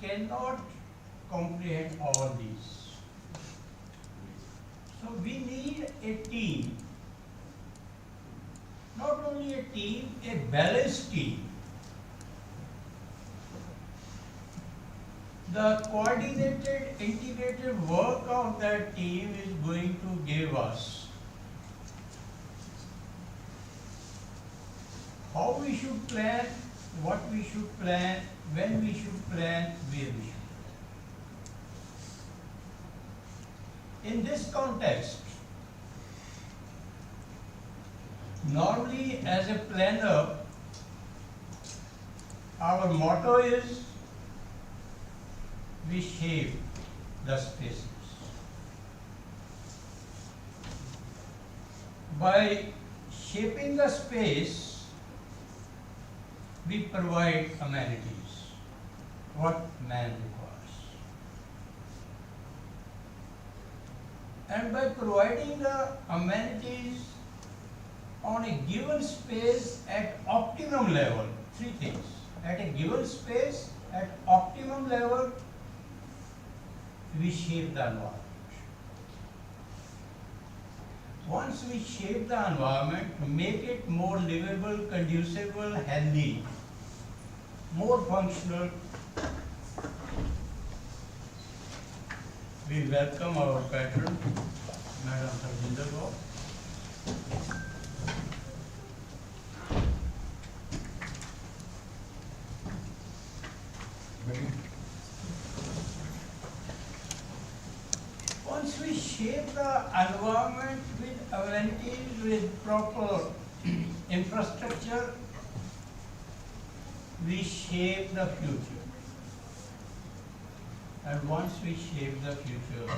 cannot comprehend all these. So we need a team, not only a team, a balanced team. The coordinated, integrated work of that team is going to give us how we should plan, what we should plan, when we should plan, where we should plan. In this context, normally as a planner, our motto is we shape the spaces. By shaping the space, we provide amenities, what man requires. And by providing the amenities on a given space at optimum level, three things. At a given space, at optimum level, we shape the environment. Once we shape the environment, make it more livable, conducive, healthy, more functional, we welcome our patron, Madam Sarjinder Kaur. Once we shape the environment with amenities, with proper infrastructure, we shape the future. And once we shape the future,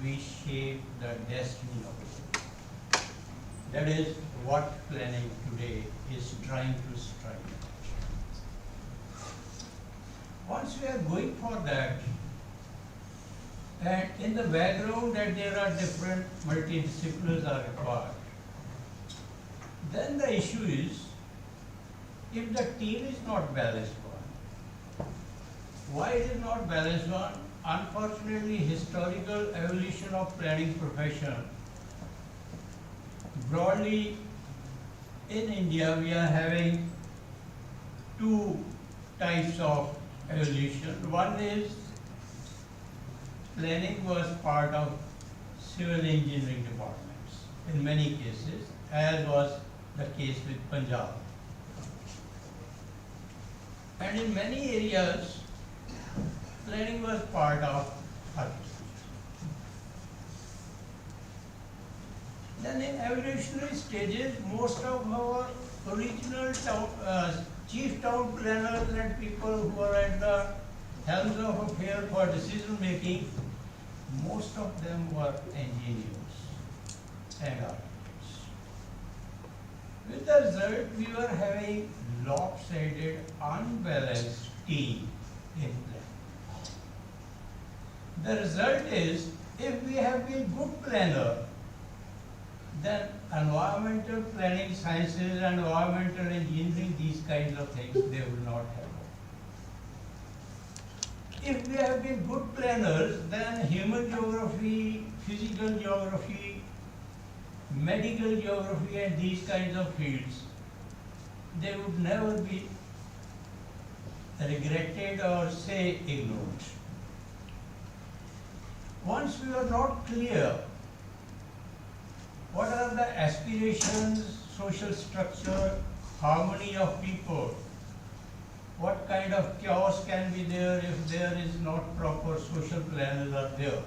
we shape the destiny of it. That is what planning today is trying to strike. Once we are going for that, and in the background that there are different multidisciplines are required, then the issue is, if the team is not balanced one. Why it is not balanced one? Unfortunately, historical evolution of planning profession, broadly in India we are having two types of evolution. One is planning was part of civil engineering departments in many cases, as was the case with Punjab. And in many areas, planning was part of architecture. Then in evolutionary stages, most of our original chief town planners and people who are at the helms of affairs for decision making, most of them were engineers and architects. With the result, we were having lopsided, unbalanced team in planning. The result is, if we have been good planner, then environmental planning sciences and environmental engineering, these kinds of things, they will not have. If we have been good planners, then human geography, physical geography, medical geography and these kinds of fields, they would never be regretted or say ignored. Once we are not clear what are the aspirations, social structure, harmony of people, what kind of chaos can be there if there is not proper social planners are there,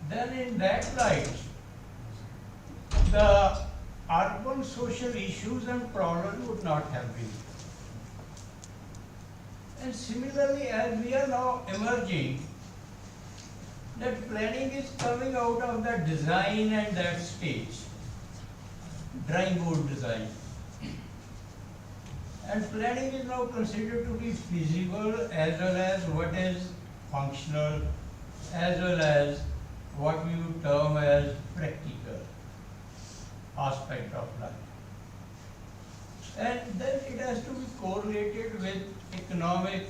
then in that light, the urban social issues and problems would not have been. And similarly, as we are now emerging, that planning is coming out of the design and that stage, drawing board design. And planning is now considered to be feasible as well as what is functional, as well as what we would term as practical aspect of life. And then it has to be correlated with economic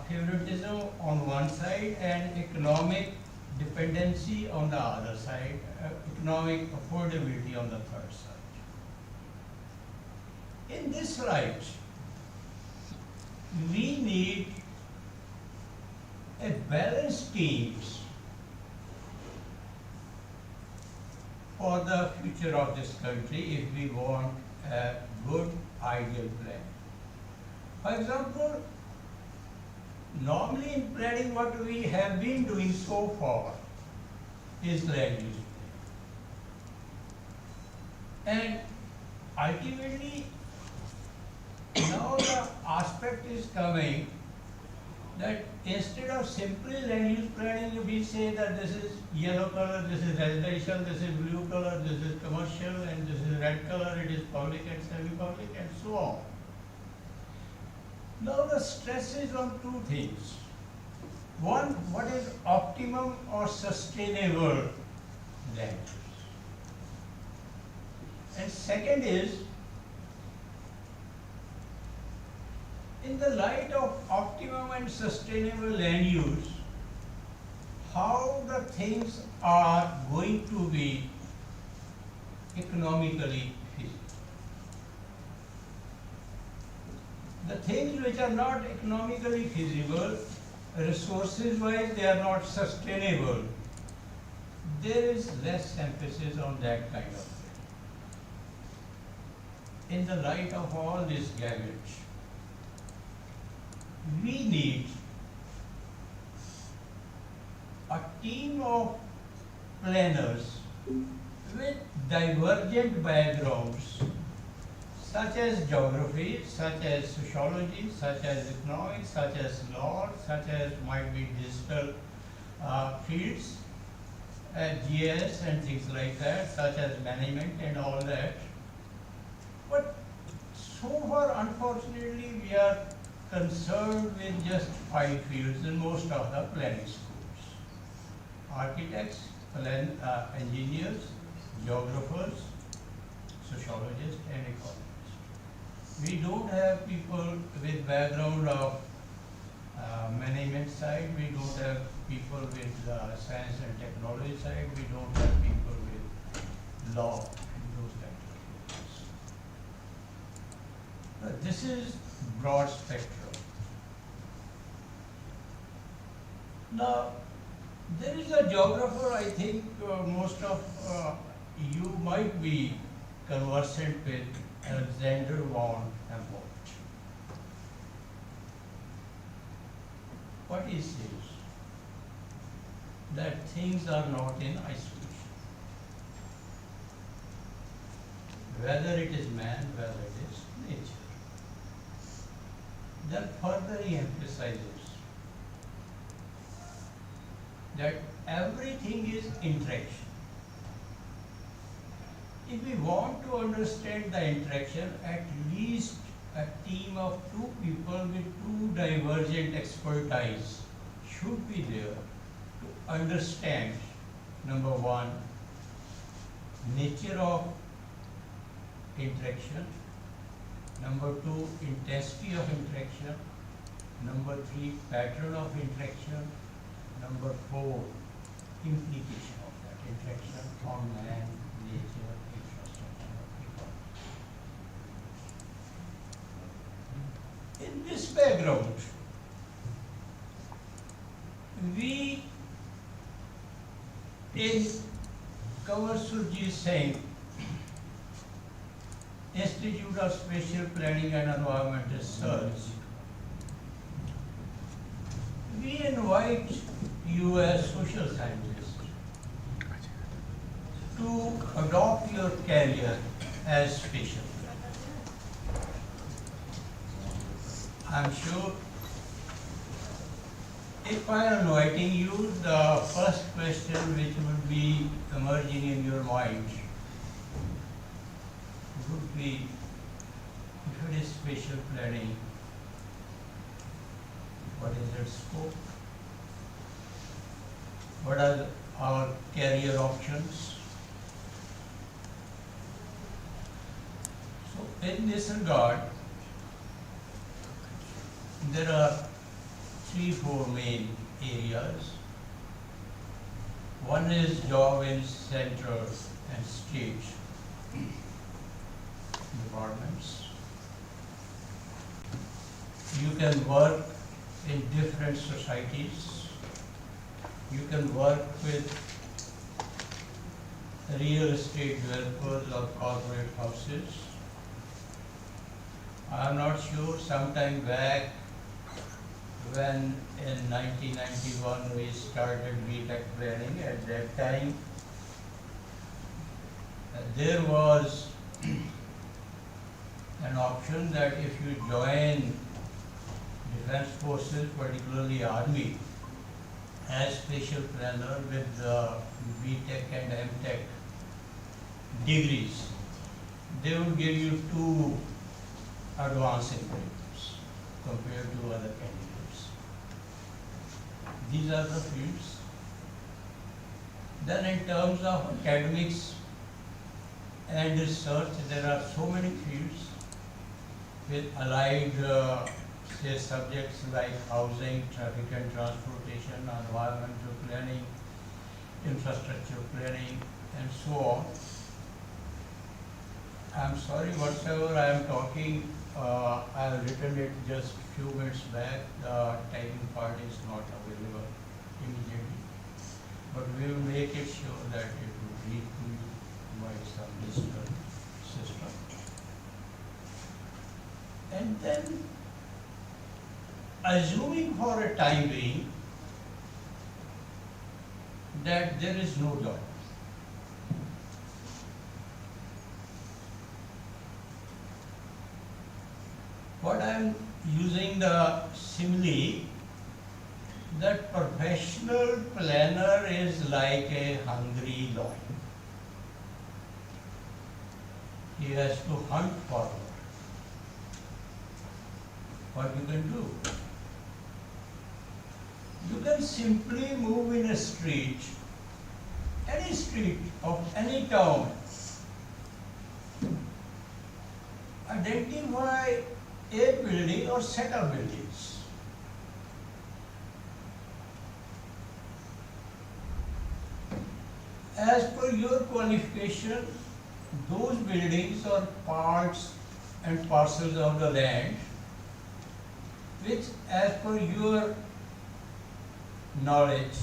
favoritism on one side and economic dependency on the other side, economic affordability on the third side. In this light, we need a balanced teams for the future of this country if we want a good ideal plan. For example, normally in planning what we have been doing so far is land use plan. And ultimately, now the aspect is coming that instead of simply land use planning, we say that this is yellow color, this is residential, this is blue color, this is commercial, and this is red color, it is public and semi-public, and so on. Now the stress is on two things. One, what is optimum or sustainable land use? And second is, in the light of optimum and sustainable land use, how the things are going to be economically feasible. The things which are not economically feasible, resources wise they are not sustainable, there is less emphasis on that kind of thing. In the light of all this gamut, we need a team of planners with divergent backgrounds, such as geography, such as sociology, such as economics, such as law, such as might be digital fields, GIS and things like that, such as management and all that. But so far, unfortunately, we are concerned with just 5 fields in most of the planning schools: architects, engineers, geographers, sociologists, and economists. We don't have people with background of management side, we don't have people with science and technology side, we don't have people with law and those kinds of fields. But this is broad spectrum. Now, there is a geographer, I think most of you might be conversant with, Alexander von Humboldt. What he says, that things are not in isolation. Whether it is man, whether it is nature. Then further he emphasizes that everything is interaction. If we want to understand the interaction, at least a team of 2 people with 2 divergent expertise should be there to understand, number 1, nature of interaction, number 2, intensity of interaction, number 3, pattern of interaction, number 4, implication of that interaction on man, nature, infrastructure, economy. In this background, we in Kanwar Surjit Singh Institute of Spatial Planning and Environment Research, we invite you as social scientists to adopt your career as spatial planner. I'm sure if I am inviting you, the first question which would be emerging in your mind would be, if it is spatial planning, what is its scope? What are our career options? So in this regard, there are 4 main areas. One is job in central and state departments. You can work in different societies. You can work with real estate developers or corporate houses. I am not sure, sometime back when in 1991 we started BTech planning, at that time there was an option that if you join defense forces, particularly army, as special planner with the BTech and MTech degrees, they would give you 2 advanced increments compared to other candidates. These are the fields. Then in terms of academics and research, there are so many fields with allied say subjects like housing, traffic and transportation, environmental planning, infrastructure planning, and so on. I'm sorry, whatsoever I am talking, I have written it just few minutes back. The typing part is not available immediately, but we will make it sure that it will read to you by some digital system. And then, assuming for a time being that there is no job, what I am using the simile that professional planner is like a hungry lion. He has to hunt for work. What you can do? You can simply move in a street, any street of any town, identify a building or set of buildings. As per your qualification, those buildings or parts and parcels of the land which as per your knowledge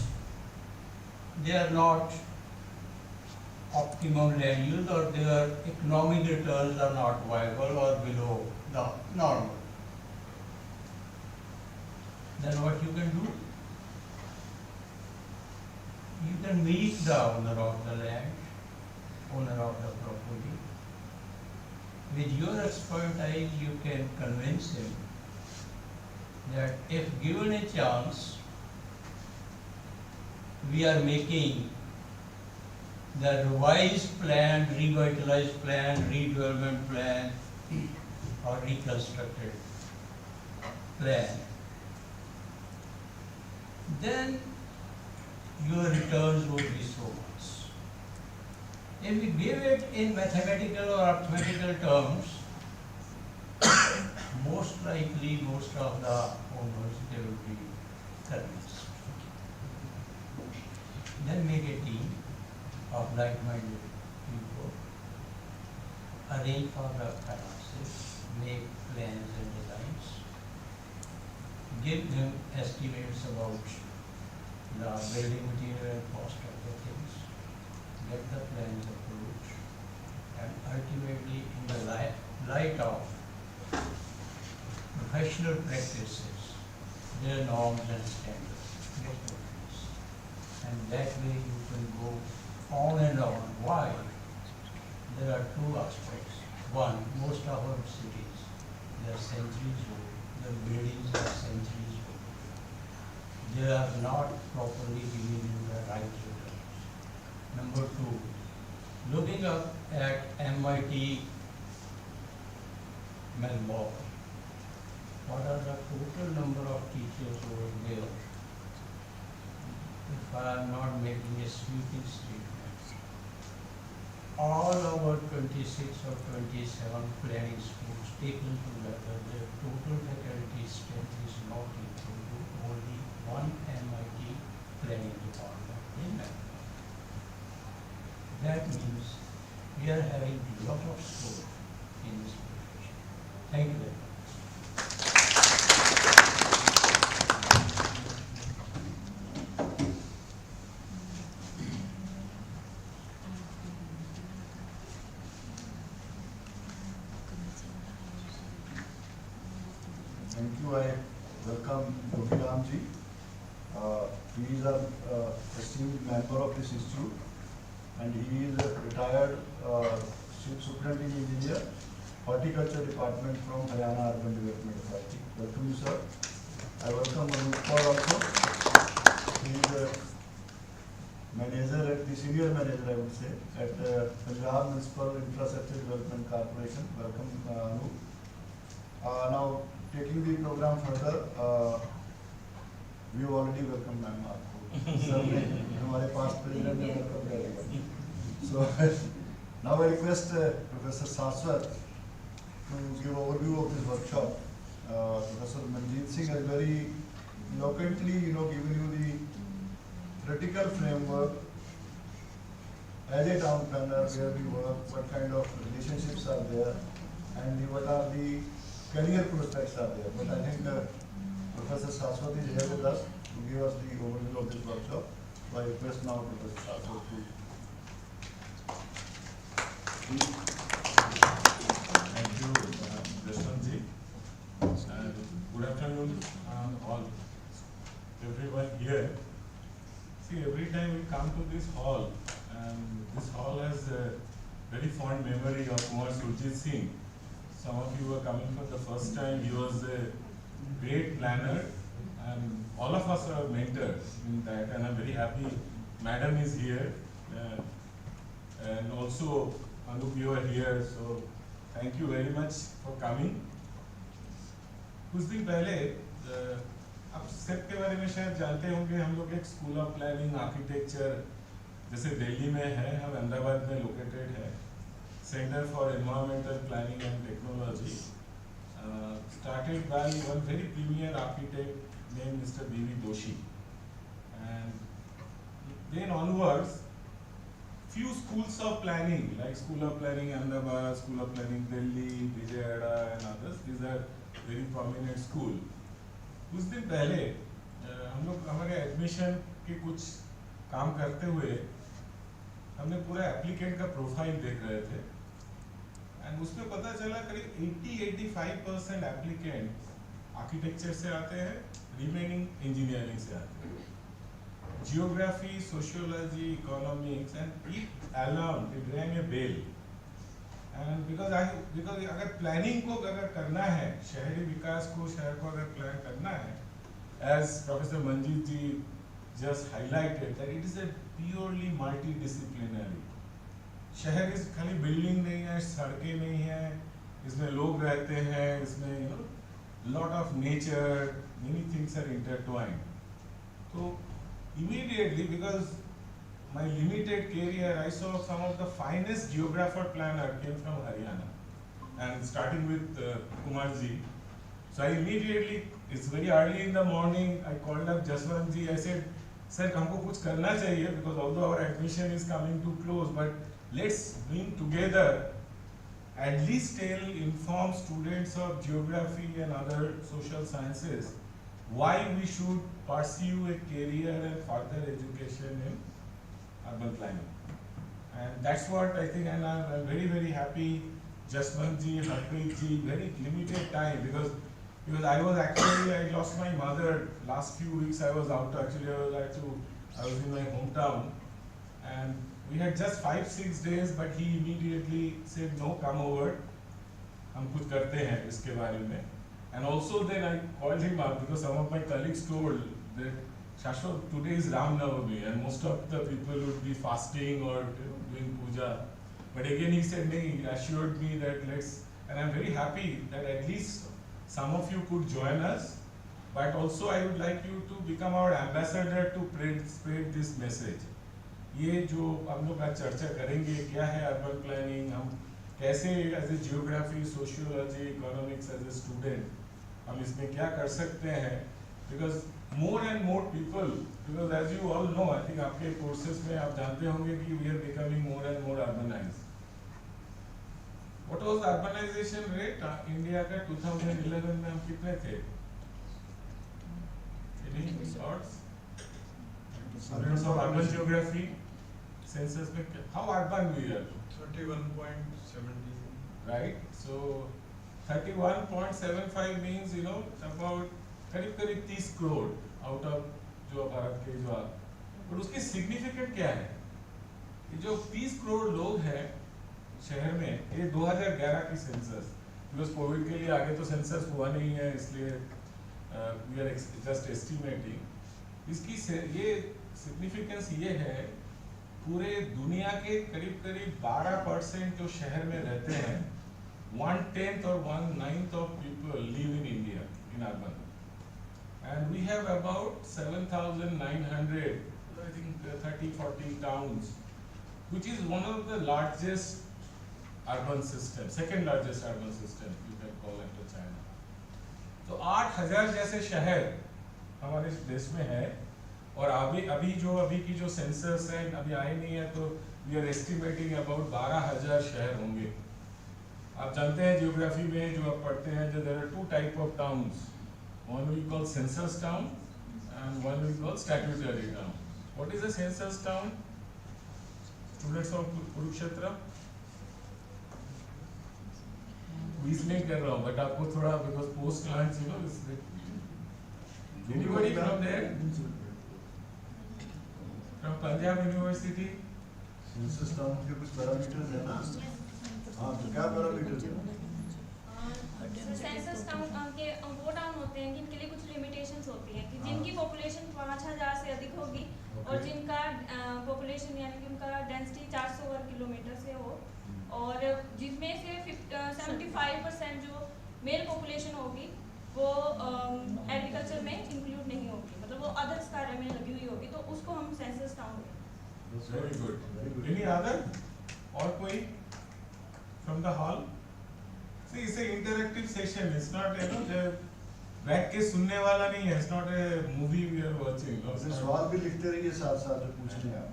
they are not optimum land use or their economic returns are not viable or below the normal. Then what you can do? You can meet the owner of the land, owner of the property. With your expertise, you can convince him that if given a chance, we are making the revised plan, revitalized plan, redevelopment plan, or reconstructed plan, then your returns would be so much. If we give it in mathematical or arithmetical terms, most likely most of the owners they will be convinced. Then make a team of like-minded people, arrange for the finances, make plans and designs, give them estimates about the building material and cost of the things, get the plans approved, and ultimately in the light of professional practices, their norms and standards, get the plans. And that way you can go on and on. Why? There are 2 aspects. One, most of our cities, they are centuries old. The buildings are centuries old. They are not properly giving you the right returns. Number 2, looking up at MIT Melbourne, what are the total number of teachers over there? If I am not making a sweeping statement, all our 26 or 27 planning schools taken together, their total faculty strength is not equal to only welcome Gopiram ji. He is a esteemed member of this institute, and he is a retired superintending engineer, horticulture department from Haryana Urban Development Authority. Welcome you, sir. I welcome Anup also. He is a manager at the senior manager, I would say, at Punjab Municipal Infrastructure Development Corporation. Welcome, Anup. Now, taking the program further, we already welcome ma'am आपको. Sir ने हमारे past president ने welcome कर दिया. So now I request Professor Saswat to give overview of this workshop. Professor Manjeet Singh has very eloquently, given you the critical framework as a town planner, where we work, what kind of relationships are there, and what are the career prospects are there. But I think Professor Saswat is here with us to give us the overview of this workshop. So I request now Professor Saswat to. Thank you, Deshmanji. And good afternoon, all, everyone here. See, every time we come to this hall, and this hall has a very fond memory of Kumar Surjit Singh. Some of you were coming for the first time. He was a great planner, and all of us are mentors in that, and I'm very happy Madam is here, and also Anup, you are here, so thank you very much for coming. कुछ दिन पहले आप सेप के बारे में शायद जानते होंगे, हम लोग एक स्कूल ऑफ प्लानिंग आर्किटेक्चर जैसे दिल्ली में है, हम अहमदाबाद में लोकेटेड है, centre for environmental planning and technology, started by one very premier architect named Mr. B.V. Doshi, and then onwards few schools of planning like School of Planning Ahmedabad, School of Planning Delhi, Vijayawada and others, these are very prominent school. कुछ दिन पहले हम लोग हमारे admission के कुछ काम करते हुए हमने पूरा एप्लीकेंट का प्रोफाइल देख रहे थे, एंड उसमें पता चला करीब 80-85% एप्लीकेंट आर्किटेक्चर से आते हैं, रिमेनिंग इंजीनियरिंग से आते हैं. Geography, sociology, economics, and it alarm, it rang a bell. And because अगर प्लानिंग को अगर करना है, शहरी विकास को, शहर को अगर प्लान करना है, as Professor Manjeet ji just highlighted that it is a purely multidisciplinary. शहर इस खाली बिल्डिंग नहीं है, सड़कें नहीं है, इसमें लोग रहते हैं, इसमें lot of nature, many things are intertwined. So immediately, because my limited career, I saw some of the finest geographer planner came from Haryana, and starting with Kumarji. So I immediately, it's very early in the morning, I called up Jaswantji. I said, sir, हमको कुछ करना चाहिए, because although our admission is coming to close, but let's bring together, at least inform students of geography and other social sciences why we should pursue a career and further education in urban planning. And that's what I think, and I'm very, very happy, Jaswant ji, Harpreet ji, very limited time, because I was actually, I lost my mother last few weeks. I was out, actually I was in my hometown, and we had just 5-6 days, but he immediately said, no, come over, हम कुछ करते हैं इसके बारे में. And also then I called him up, because some of my colleagues told that Shashwat, today is Ram Navami, and most of the people would be fasting or doing puja. But again he said, no, he assured me that let's, and I'm very happy that at least some of you could join us. But also I would like you to become our ambassador to spread this message. ये जो हम लोग आज चर्चा करेंगे, क्या है urban planning, हम कैसे as a geography, sociology, economics as a student हम इसमें क्या कर सकते हैं, because more and more people, because as you all know, I think आपके courses में आप जानते होंगे कि we are becoming more and more urbanized. What was the urbanization rate? India का 2011 में हम कितने थे? Any thoughts? Students of urban geography, census में how urban we are? 31.70. Right. So 31.75 means about करीब करीब 30 करोड़ आउट ऑफ जो भारत के जो और उसकी सिग्निफिकेंट क्या है कि जो 30 करोड़ लोग हैं शहर में, ये 2011 की सेंसस, बिकॉज कोविड के लिए आगे तो सेंसस हुआ नहीं है, इसलिए वी आर जस्ट एस्टिमेटिंग। इसकी ये सिग्निफिकेंस ये है, पूरे दुनिया के करीब करीब 12% जो शहर में रहते हैं, 1/10 or 1/9 of people live in India in urban, and we have about 7,900, I think 30-40 towns, which is one of the largest urban system, second largest urban system you can call after China. तो 8,000 जैसे शहर हमारे देश में है, और अभी की जो सेंसस है अभी आए नहीं है, तो वी आर एस्टिमेटिंग अबाउट 12,000 शहर होंगे। आप जानते हैं जियोग्राफी में जो आप पढ़ते हैं, जो there are 2 type of towns, one we call census town and one we call statutory town. What is a census town? Students of Kurukshetra? Whistling कर रहा हूँ, but आपको थोड़ा because post lunch, you know, anybody from there? From Punjab University? Census town के कुछ parameters है ना? हाँ, तो क्या पैरामीटर्स हैं? सेंसस टाउन के वो टाउन होते हैं जिनके लिए कुछ लिमिटेशंस होती हैं कि जिनकी पॉपुलेशन 5,000 से अधिक होगी और जिनका पॉपुलेशन यानी कि उनका डेंसिटी 400 वर्ग किलोमीटर से हो, और जिसमें से 75% जो मेल पॉपुलेशन होगी वो एग्रीकल्चर में इंक्लूड नहीं होगी, मतलब वो अदर्स कार्य में लगी हुई होगी, तो उसको हम सेंसस टाउन कहते हैं। Very good. Any other? और कोई from the hall? See, it's an interactive session. It's not, you know, बैठ के सुनने वाला नहीं है. It's not a movie we are watching. No, सवाल भी लिखते रहिए साथ साथ जो पूछने हैं आप.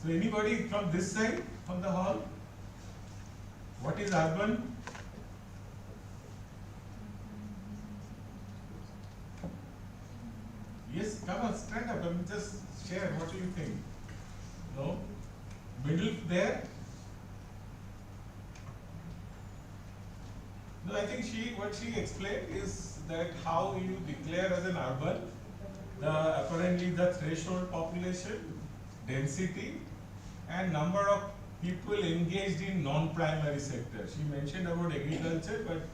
So anybody from this side, from the hall? What is urban? Yes, come on, stand up and just share. What do you think? No? Middle there? No, I think what she explained is that how you declare as an urban, apparently the threshold population, density, and number of people engaged in non-primary sector. She mentioned about agriculture, but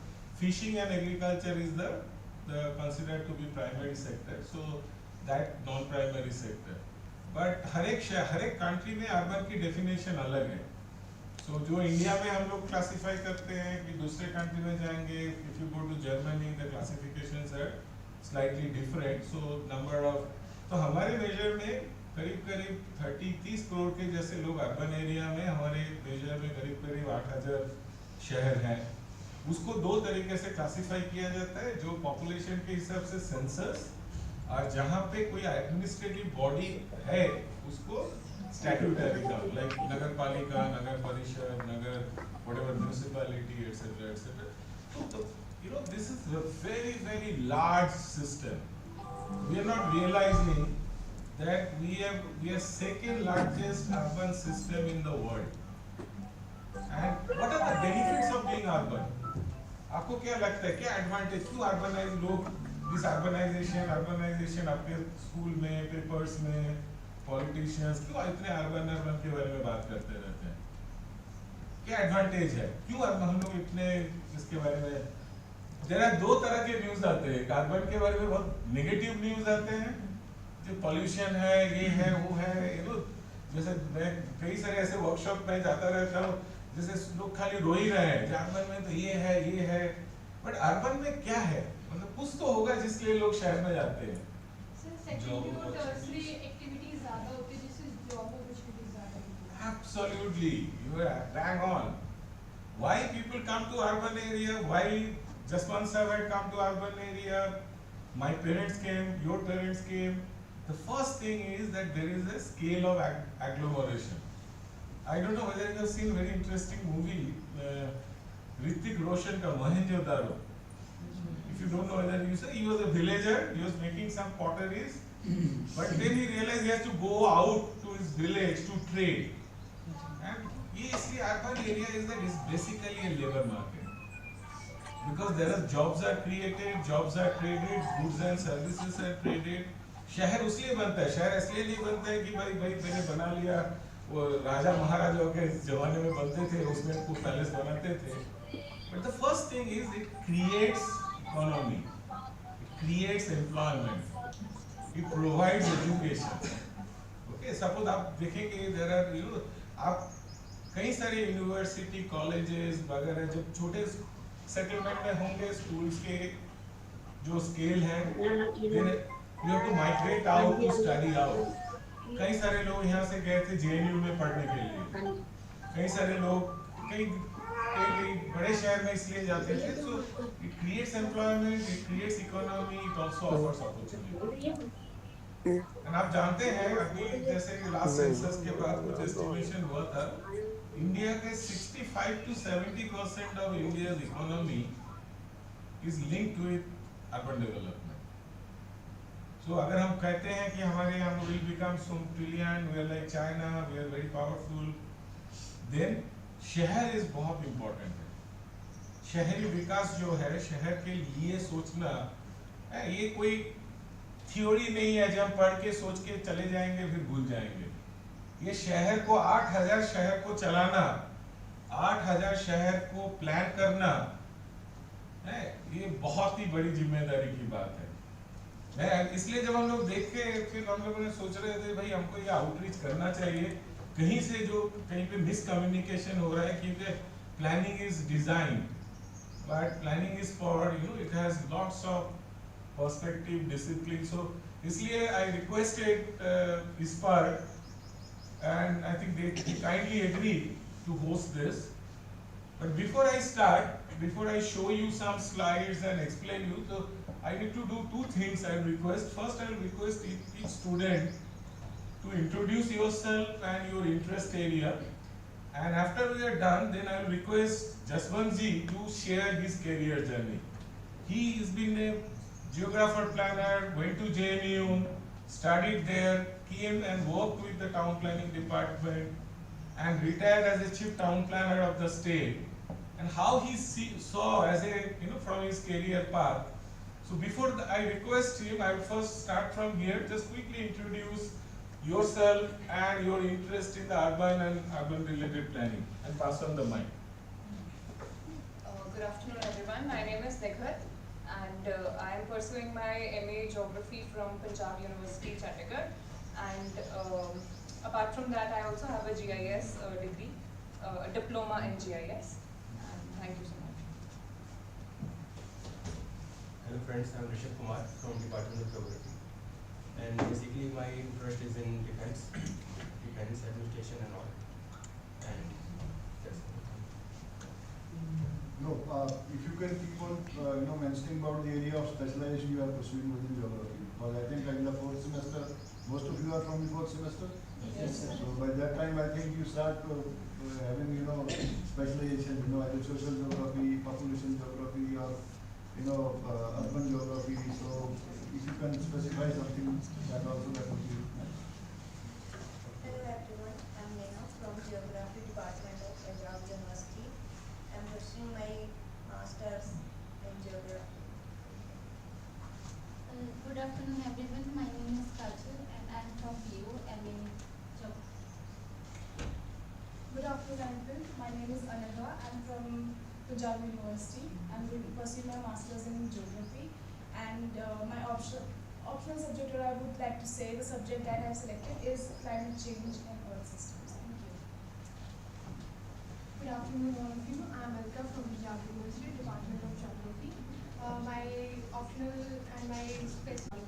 fishing and agriculture is the considered to be primary sector. So that non-primary sector. But हर एक country में urban की definition अलग है. So जो India में हम लोग classify करते हैं कि दूसरे कंट्री में जाएंगे, if you go to Germany, the classifications are slightly different. So number of, तो हमारे मेजर में करीब 30-30 करोड़ के जैसे लोग अर्बन एरिया में, हमारे मेजर में करीब 8,000 शहर हैं. उसको दो तरीके से क्लासिफाई किया जाता है, जो पॉपुलेशन के हिसाब से सेंसस, और जहाँ पे कोई एडमिनिस्ट्रेटिव बॉडी है उसको स्टैट्यूटरी टाउन, लाइक नगर पालिका, नगर परिषद, नगर व्हाटएवर म्युनिसिपैलिटी एटसेट्रा एटसेट्रा. तो you know, this is a very large system. We are not realizing that we are second largest urban system in the world. And what are the benefits of being urban? आपको क्या लगता है, क्या advantage, क्यों urbanise लोग, this urbanisation आपके school में, papers में, पॉलिटिशियंस क्यों इतने अर्बन के बारे में बात करते रहते हैं? क्या एडवांटेज है, क्यों हम लोग इतने इसके बारे में? जरा दो तरह के न्यूज आते हैं, अर्बन के बारे में बहुत नेगेटिव न्यूज आते हैं, जो पॉल्यूशन है, ये है, वो है, यू नो. जैसे मैं कई सारे ऐसे वर्कशॉप में जाता रहता हूँ, जैसे लोग खाली रो ही रहे हैं, अर्बन में तो ये है, बट अर्बन में क्या है, मतलब कुछ तो होगा जिसके लिए लोग शहर में जाते हैं. Absolutely, you are bang on. Why people come to urban area? Why Jaswant sir had come to urban area? My parents came, your parents came. The first thing is that there is a scale of agglomeration. I don't know whether you have seen very interesting movie, Hrithik Roshan ka Mohenjo-daro. If you don't know whether you say, he was a villager, he was making some potteries, but then he realized he has to go out to his village to trade. And ये इसलिए urban area is that is basically a labor market. because there are jobs are created, goods and services are traded. शहर उसलिए बनता है, शहर इसलिए नहीं बनता है कि भाई भाई मैंने बना लिया, वो राजा महाराजाओं के जमाने में बनते थे, उसमें खूब पैलेस बनाते थे. But the first thing is it creates economy, it creates employment, it provides education. Okay, suppose आप देखेंगे there are आप कई सारे यूनिवर्सिटी कॉलेजेस वगैरह जब छोटे सेटलमेंट में होंगे, स्कूल्स के जो स्केल है, then you have to migrate out to study out. कई सारे लोग यहाँ से गए थे JNU में पढ़ने के लिए, कई सारे लोग कई बड़े शहर में इसलिए जाते थे. So it creates employment, it creates economy, it also offers opportunity. And आप जानते हैं अभी जैसे लास्ट सेंसस के बाद कुछ एस्टिमेशन हुआ था, इंडिया के 65 to 70% of India's economy is linked with urban development. So अगर हम कहते हैं कि हमारे यहाँ will become so trillion, we are like China, we are very powerful, then शहर is बहुत important है. शहरी विकास जो है, शहर के लिए सोचना, ये कोई थ्योरी नहीं है जो हम पढ़ के सोच के चले जाएंगे फिर भूल जाएंगे. ये शहर को 8000 शहर को चलाना, 8000 शहर को प्लान करना है, ये बहुत ही बड़ी जिम्मेदारी की बात है. इसलिए जब हम लोग देख के फिर हम लोगों ने सोच रहे थे भाई हमको ये आउटरीच करना चाहिए, कहीं से जो कहीं पे मिसकम्युनिकेशन हो रहा है, क्योंकि planning is design but planning is for it has lots of perspective discipline. So इसलिए I requested ISPER and I think they kindly agree to host this. But before I start, before I show you some slides and explain you, so I need to do two things. I will request, first I will request each student to introduce yourself and your interest area, and after we are done, then I will request Jaswant ji to share his career journey. He has been a geographer planner, went to JNU, studied there, came and worked with the town planning department and retired as a chief town planner of the state, and how he saw as a from his career path. So before I request him, I will first start from here. Just quickly introduce yourself and your interest in the urban and urban related planning, and pass on the mic. Good afternoon everyone, my name is Nikhat and I am pursuing my MA Geography from Punjab University, Chandigarh, and apart from that I also have a GIS degree, a diploma in GIS, and thank you so much. Hello friends, I am Rishabh Kumar from Department of Geography, and basically my interest is in defense administration and all, and that's all. No, if you can keep on mentioning about the area of specialization you are pursuing within geography, because I think in the 4th semester, most of you are from the 4th semester. Yes, sir. So by that time, I think you start having specialization, either social geography, population geography, or urban geography. So if you can specify something, that also that would be nice. Hello everyone, I am Neha from Geography Department of Punjab University. I am pursuing my Masters in Geography. Good afternoon everyone, my name is Kajal and I am from PU and in Geography. Good afternoon everyone, my name is Anagha. I am from Punjab University. I am pursuing my Masters in Geography, and my optional subject, or I would like to say the subject that I have selected, is climate change and earth systems. Thank you. Good afternoon all of you. I am Alka from Punjab University, Department of Geography. My optional and my special